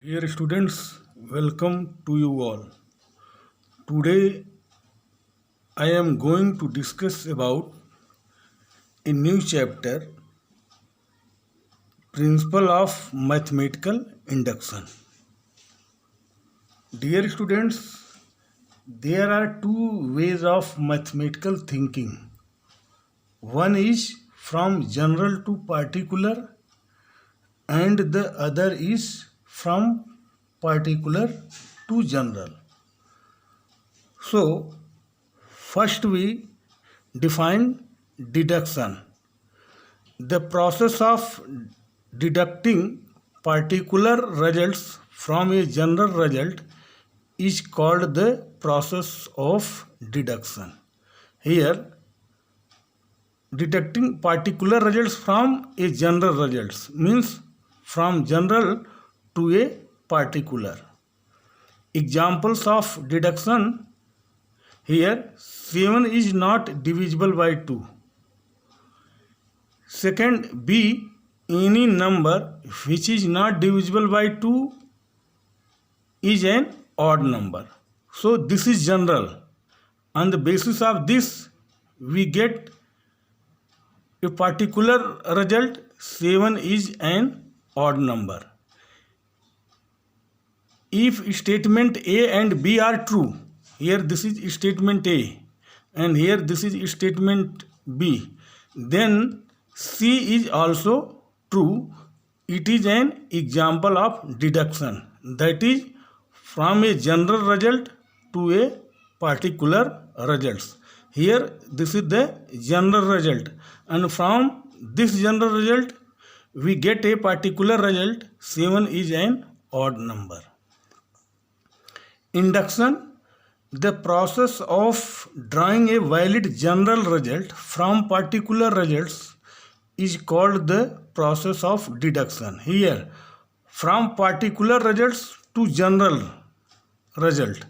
Dear students, welcome to you all. Today I am going to discuss about a new chapter, Principle of Mathematical Induction. Dear students, there are two ways of mathematical thinking. One is from general to particular, and the other is from particular to general. So, first we define deduction. The process of deducting particular results from a general result is called the process of deduction. Here, deducting particular results from a general results means from general to a particular. Examples of deduction here 7 is not divisible by 2. Second, B, any number which is not divisible by 2 is an odd number. So this is general. On the basis of this, we get a particular result. 7 is an odd number. If statement A and B are true, here this is statement A and here this is statement B, then C is also true. It is an example of deduction, that is from a general result to a particular result. Here this is the general result, and from this general result we get a particular result. 7 is an odd number. Induction, the process of drawing a valid general result from particular results, is called the process of deduction. Here, from particular results to general result,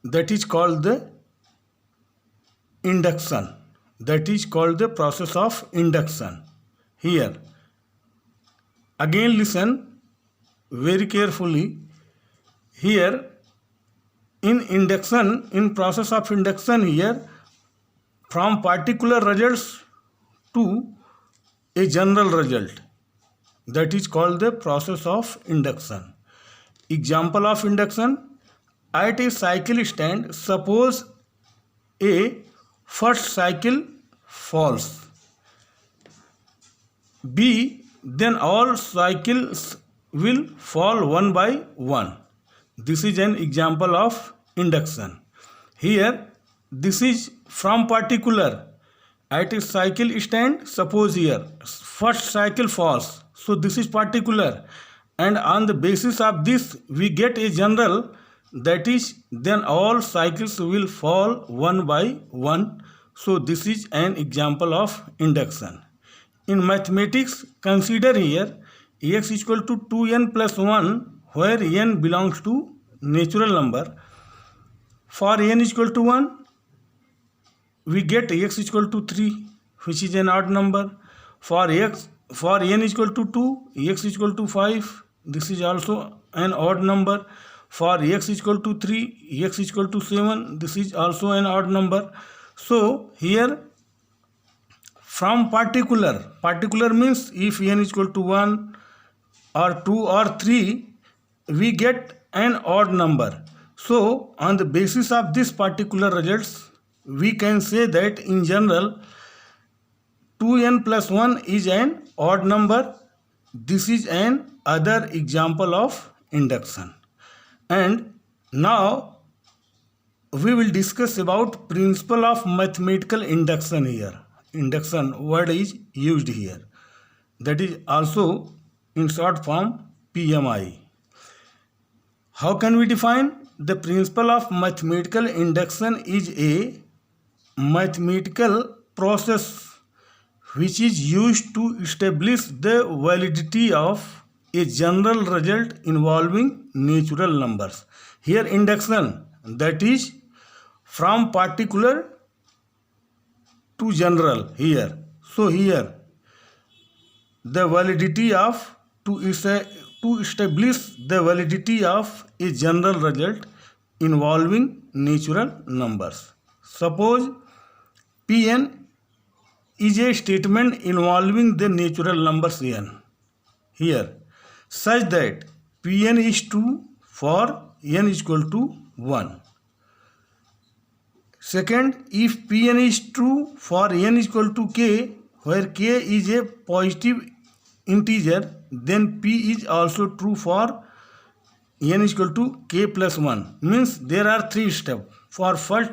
that is called the induction. That is called the process of induction. Here, again listen very carefully. Here, in process of induction here, from particular results to a general result, that is called the process of induction. Example of induction, at a cycle stand, suppose A, first cycle falls, B, then all cycles will fall one by one. This is an example of induction. Here, this is from particular. At a cycle stand, suppose here first cycle falls, so this is particular, and on the basis of this we get a general, that is then all cycles will fall one by one. So this is an example of induction. In mathematics, consider here x equal to 2n plus 1, where n belongs to natural number. For n is equal to 1, we get x is equal to 3, which is an odd number. For n is equal to 2, x is equal to 5, this is also an odd number. For x is equal to 3, x is equal to 7, this is also an odd number. So here, from particular means if n is equal to 1 or 2 or 3, we get an odd number. So on the basis of this particular results, we can say that in general 2n plus 1 is an odd number. This is an other example of induction. And now we will discuss about principle of mathematical induction here. Induction word is used here. That is also in short form PMI. How can we define? The principle of mathematical induction is a mathematical process which is used to establish the validity of a general result involving natural numbers. Here induction, that is from particular to general here. So here the validity of to establish the validity of a general result involving natural numbers. Suppose Pn is a statement involving the natural numbers n here, such that Pn is true for n is equal to 1. Second, if Pn is true for n is equal to k, where k is a positive integer, then P is also true for n is equal to k plus 1. Means there are three steps. For first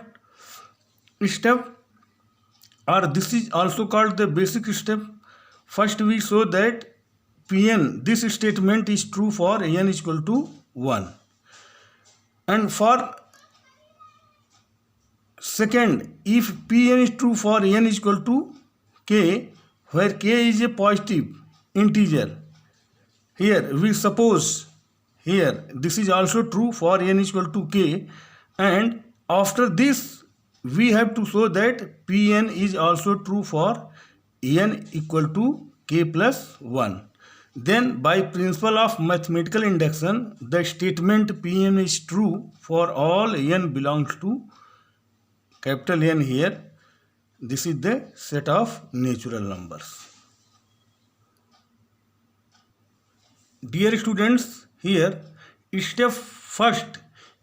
step, or this is also called the basic step, first we show that Pn, this statement is true for n is equal to 1. And for second, if Pn is true for n is equal to k, where k is a positive integer, here we suppose here this is also true for n is equal to k, and after this we have to show that Pn is also true for n equal to k plus 1. Then by principle of mathematical induction, the statement Pn is true for all n belongs to capital N here. This is the set of natural numbers. Dear students, here step first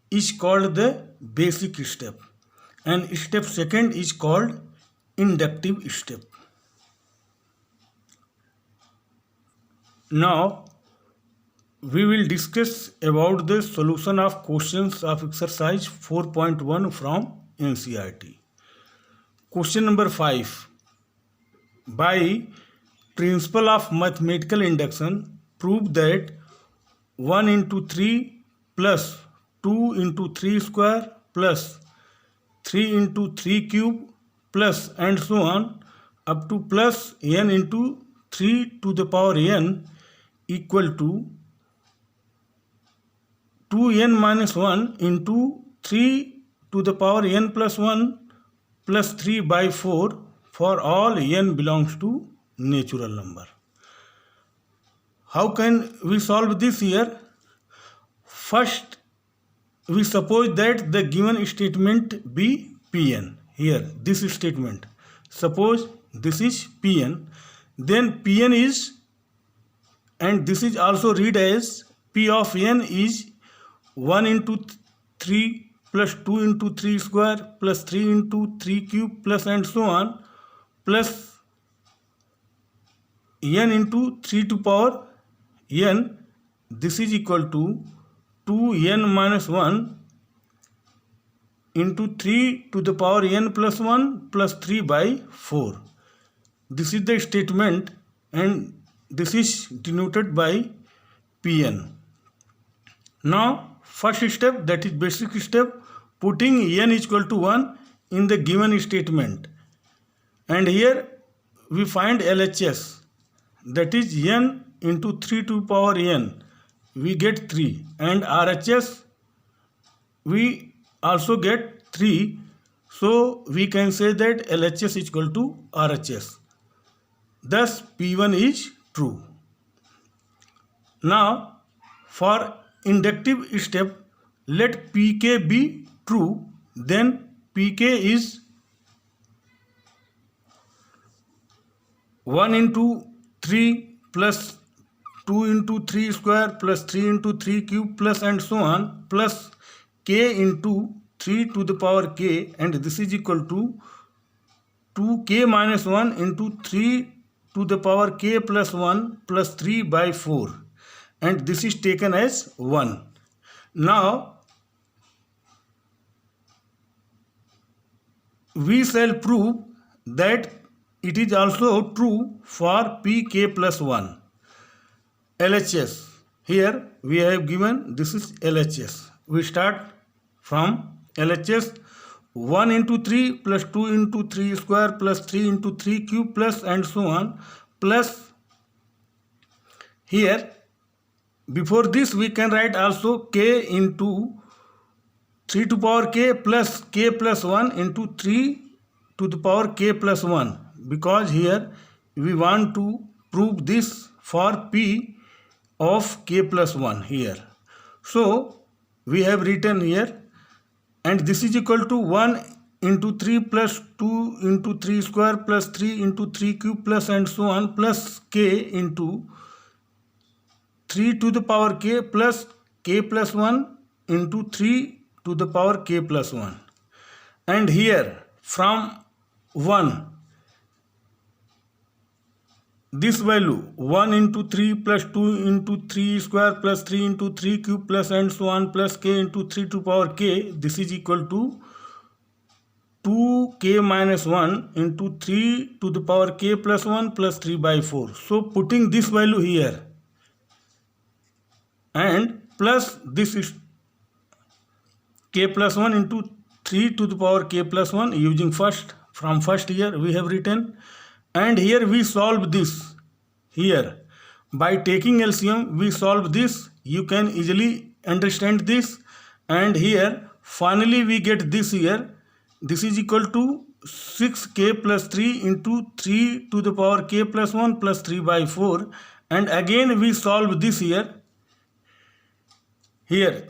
is called the basic step and step second is called inductive step. Now we will discuss about the solution of questions of exercise 4.1 from NCERT. Question number 5. By principle of mathematical induction, prove that 1 into 3 plus 2 into 3 square plus 3 into 3 cube plus and so on up to plus n into 3 to the power n equal to 2n minus 1 into 3 to the power n plus 1 plus 3 by 4 for all n belongs to natural number. How can we solve this here? First, we suppose that the given statement be Pn. Here, this statement. Suppose this is Pn. Then Pn is, and this is also read as P of n is 1 into 3 plus 2 into 3 square plus 3 into 3 cube plus and so on plus n into 3 to power n. This is equal to 2n minus 1 into 3 to the power n plus 1 plus 3 by 4. This is the statement and this is denoted by Pn. Now first step, that is basic step, putting n is equal to 1 in the given statement, and here we find LHS, that is n into 3 to power n, we get 3, and RHS we also get 3, so we can say that LHS is equal to RHS. Thus P1 is true. Now for inductive step, let Pk be true, then Pk is 1 into 3 plus 2 into 3 square plus 3 into 3 cube plus and so on plus k into 3 to the power k, and this is equal to 2k minus 1 into 3 to the power k plus 1 plus 3 by 4, and this is taken as 1. Now we shall prove that it is also true for Pk plus 1. LHS, here we have given this is LHS. We start from LHS 1 into 3 plus 2 into 3 square plus 3 into 3 cube plus and so on plus here before this we can write also k into 3 to power k plus 1 into 3 to the power k plus 1, because here we want to prove this for P of k plus 1 here. So we have written here, and this is equal to 1 into 3 plus 2 into 3 square plus 3 into 3 cube plus and so on plus k into 3 to the power k plus 1 into 3 to the power k plus 1. And here from 1, this value 1 into 3 plus 2 into 3 square plus 3 into 3 cube plus and so on plus k into 3 to power k, this is equal to 2k minus 1 into 3 to the power k plus 1 plus 3 by 4. So putting this value here and plus this is k plus 1 into 3 to the power k plus 1 using first, from first here we have written, and here we solve this. Here by taking LCM we solve this. You can easily understand this, and here finally we get this here. This is equal to 6k plus 3 into 3 to the power k plus 1 plus 3 by 4, and again we solve this here. Here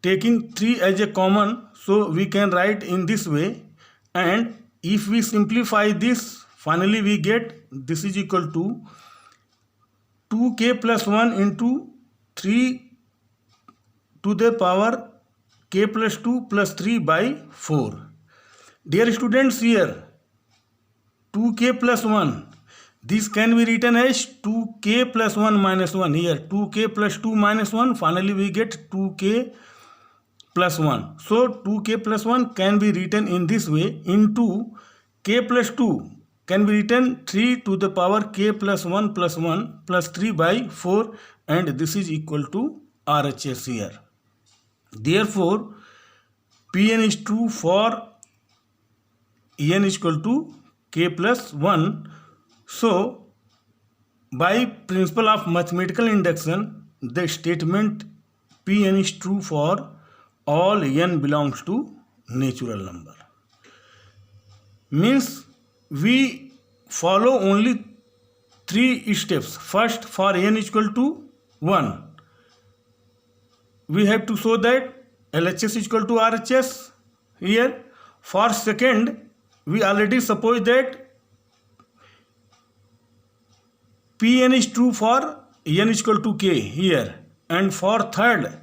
taking 3 as a common, so we can write in this way, and if we simplify this, finally we get this is equal to 2k plus 1 into 3 to the power k plus 2 plus 3 by 4. Dear students, here 2k plus 1, this can be written as 2k plus 1 minus 1. Here 2k plus 2 minus 1, finally we get 2k plus 1. So 2k plus 1 can be written in this way, into k plus 2 can be written 3 to the power k plus 1 plus 3 by 4, and this is equal to RHS here. Therefore Pn is true for n is equal to k plus 1. So by principle of mathematical induction, the statement Pn is true for all n belongs to natural number. Means we follow only 3 steps. First, for n is equal to 1, we have to show that LHS is equal to RHS here. For second, we already suppose that Pn is true for n is equal to k here, and for third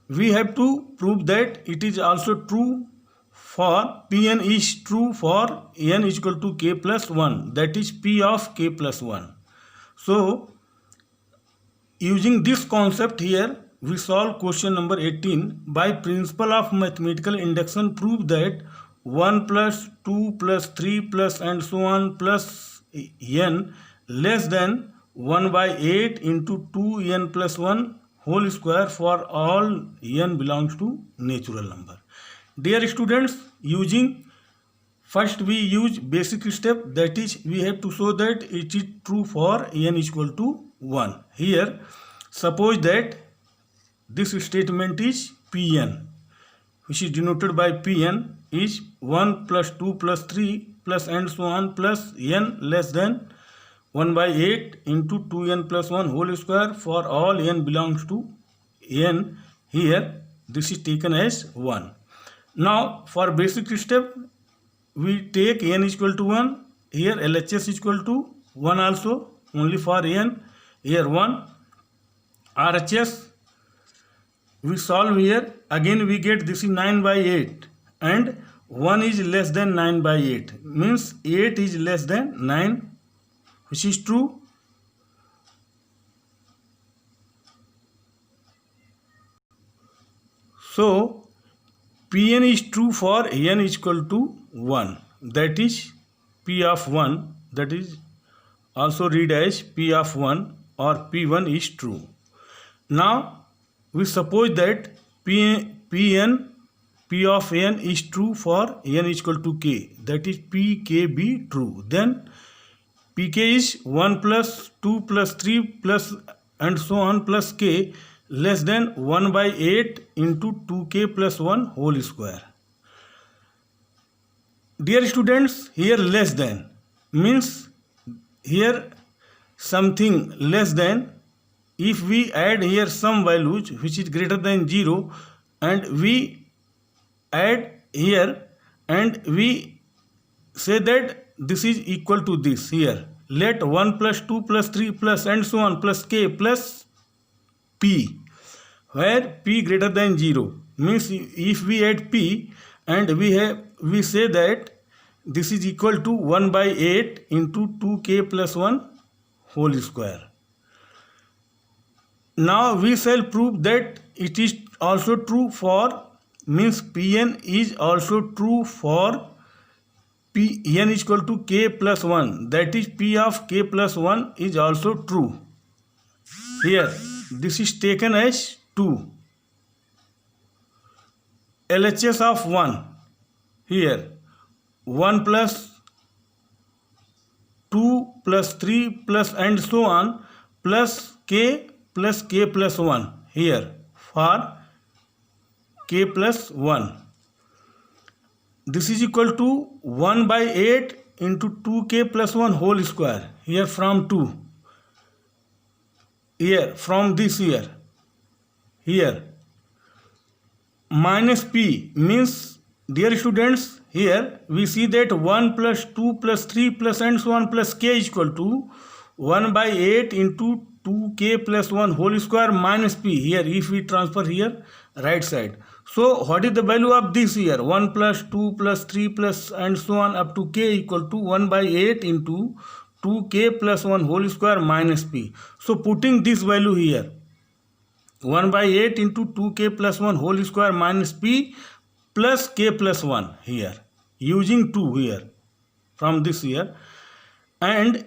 we have to prove that it is also true for Pn is true for n is equal to k plus 1, that is P of k plus 1. So using this concept here, we solve question number 18. By principle of mathematical induction, prove that 1 plus 2 plus 3 plus and so on plus n less than 1 by 8 into 2n plus 1 whole square for all n belongs to natural number. Dear students, using first we use basic step, that is we have to show that it is true for n is equal to 1. Here suppose that this statement is Pn, which is denoted by Pn is 1 plus 2 plus 3 plus and so on plus n less than 1 by 8 into 2n plus 1 whole square for all n belongs to n. Here this is taken as 1. Now for basic step we take n is equal to 1. Here LHS is equal to 1 also, only for n. Here 1. RHS we solve here, again we get this is 9 by 8 and 1 is less than 9 by 8, means 8 is less than 9, which is true. So Pn is true for n is equal to 1, that is P of 1, that is also read as P of 1 or P1 is true. Now we suppose that P of n is true for n is equal to k, that is Pk be true. Then Pk is 1 plus 2 plus 3 plus and so on plus k less than 1 by 8 into 2k plus 1 whole square. Dear students, here less than means here something less than if we add here some values which is greater than 0, and we add here and we say that this is equal to this here, let 1 plus 2 plus 3 plus and so on plus k plus p, where p greater than 0 means if we add p and we say that this is equal to 1 by 8 into 2k plus 1 whole square. Now we shall prove that it is also true for, means Pn is also true for Pn is equal to k plus 1, that is p of k plus 1 is also true. Here this is taken as 2. LHS of 1, here 1 plus 2 plus 3 plus and so on plus k plus 1 here for k plus 1. This is equal to 1 by 8 into 2k plus 1 whole square, here from 2, here from this here minus p means, dear students, here we see that 1 plus 2 plus 3 plus and so on plus k is equal to 1 by 8 into 2k plus 1 whole square minus p, here if we transfer here right side. So what is the value of this here? 1 plus 2 plus 3 plus and so on up to k equal to 1 by 8 into 2k plus 1 whole square minus p. So putting this value here, 1 by 8 into 2k plus 1 whole square minus p plus k plus 1 here, using 2 here from this here, and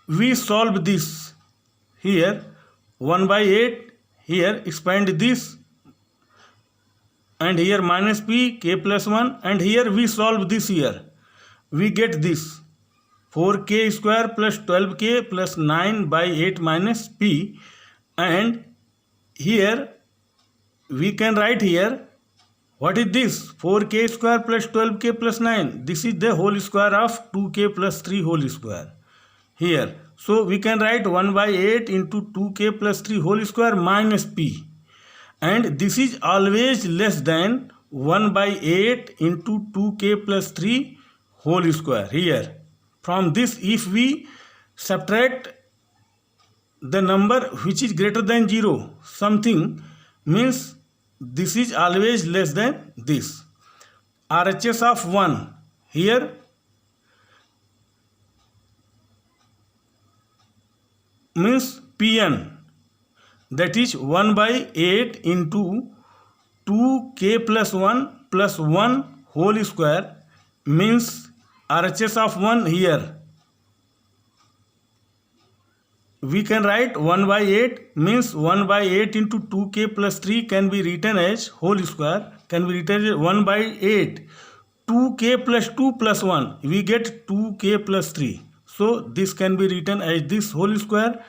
we solve this here 1 by 8 here, expand this and here minus p k plus 1, and here we solve this here, we get this 4k square plus 12k plus 9 by 8 minus p, and here we can write here, what is this? 4k square plus 12k plus 9, this is the whole square of 2k plus 3 whole square here. So we can write 1 by 8 into 2k plus 3 whole square minus p, and this is always less than 1 by 8 into 2k plus 3 whole square here. From this, if we subtract the number which is greater than 0 something, means this is always less than this. RHS of 1 here means Pn, that is 1 by 8 into 2k plus 1 whole square, means RHS of 1 here we can write 1 by 8 means 1 by 8 into 2k plus 3 can be written as whole square, can be written as 1 by 8 2k plus 2 plus 1, we get 2k plus 3, so this can be written as this whole square.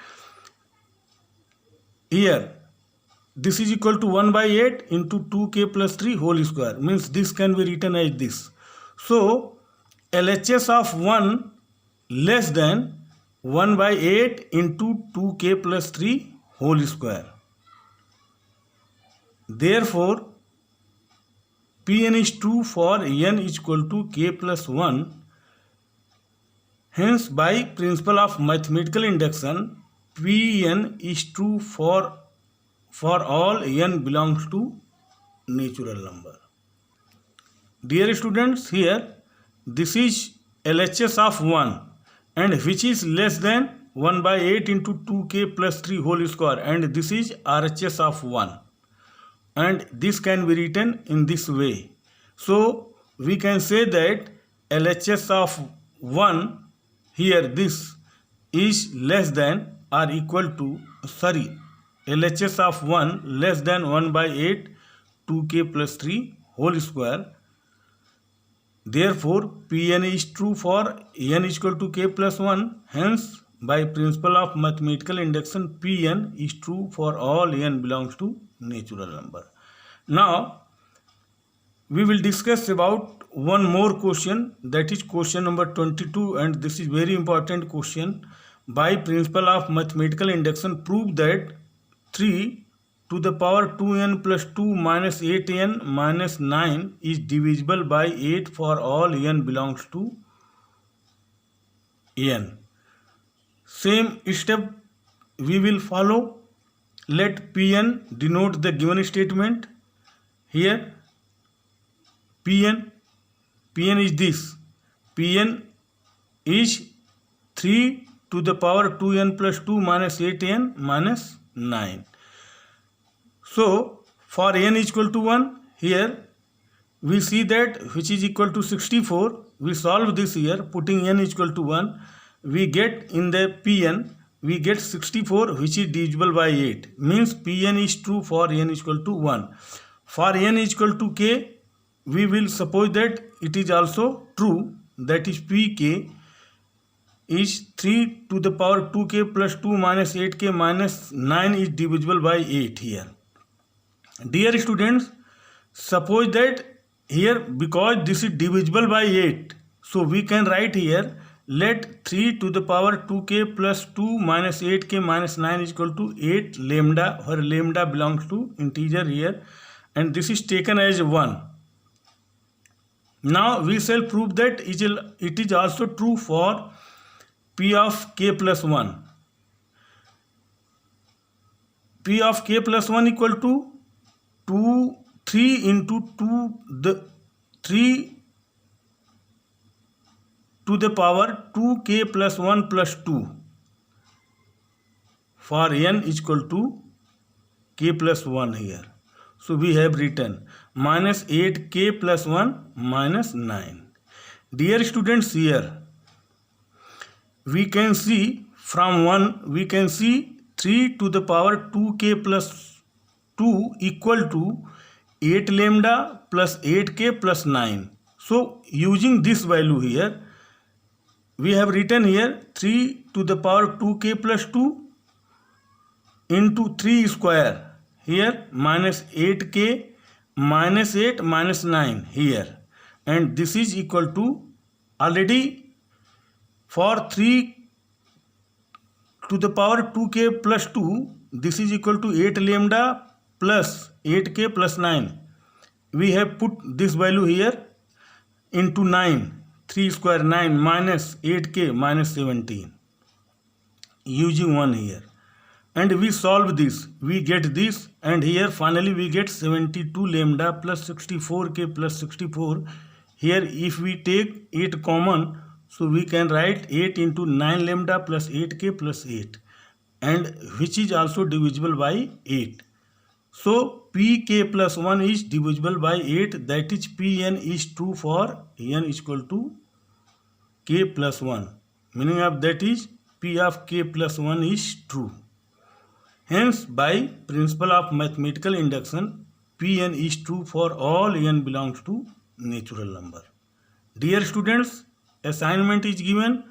Here this is equal to 1 by 8 into 2k plus 3 whole square, means this can be written as this. So LHS of 1 less than 1 by 8 into 2k plus 3 whole square. Therefore Pn is true for n is equal to k plus 1. Hence by principle of mathematical induction, Pn is true for all n belongs to natural number. Dear students, here this is LHS of 1 and which is less than 1 by 8 into 2k plus 3 whole square, and this is RHS of 1, and this can be written in this way. So we can say that LHS of 1 here this is less than or equal to LHS of 1 less than 1 by 8 2k plus 3 whole square. Therefore Pn is true for n is equal to k plus 1. Hence by principle of mathematical induction, Pn is true for all n belongs to natural number. Now we will discuss about one more question, that is question number 22, and this is very important question. By principle of mathematical induction, prove that 3 to the power 2n plus 2 minus 8n minus 9 is divisible by 8 for all n belongs to n. Same step we will follow. Let Pn denote the given statement. Here Pn is this. Pn is 3 to the power 2n plus 2 minus 8n minus 9. So for n is equal to 1, here we see that which is equal to 64. We solve this here, putting n is equal to 1. We get in the Pn, we get 64 which is divisible by 8. Means Pn is true for n is equal to 1. For n is equal to k, we will suppose that it is also true. That is Pk is 3 to the power 2k plus 2 minus 8k minus 9 is divisible by 8 here. Dear students, suppose that here because this is divisible by 8, so we can write here let 3 to the power 2k plus 2 minus 8k minus 9 is equal to 8 lambda, where lambda belongs to integer here, and this is taken as 1. Now we shall prove that it is also true for P of k plus 1. P of k plus 1 equal to 3 into 2 3 to the power 2k plus 1 plus 2 for n is equal to k plus 1 here. So we have written minus 8k plus 1 minus 9. Dear students, here we can see from 1 we can see 3 to the power 2k plus 2 equal to 8 lambda plus 8k plus 9. So using this value here, we have written here 3 to the power 2k plus 2 into 3 square here minus 8k minus 8 minus 9 here, and this is equal to already for 3 to the power 2k plus 2, this is equal to 8 lambda plus 8k plus 9. We have put this value here into 9. 3 square 9 minus 8k minus 17 using 1 here, and we solve this, we get this, and here finally we get 72 lambda plus 64k plus 64. Here if we take 8 common, so we can write 8 into 9 lambda plus 8k plus 8, and which is also divisible by 8. So Pk plus 1 is divisible by 8, that is Pn is true for n is equal to k plus 1. Meaning of that is P of k plus 1 is true. Hence by principle of mathematical induction, Pn is true for all n belongs to natural number. Dear students, assignment is given.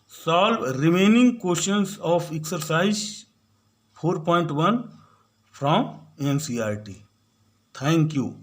Solve remaining questions of exercise 4.1 from NCERT. Thank you.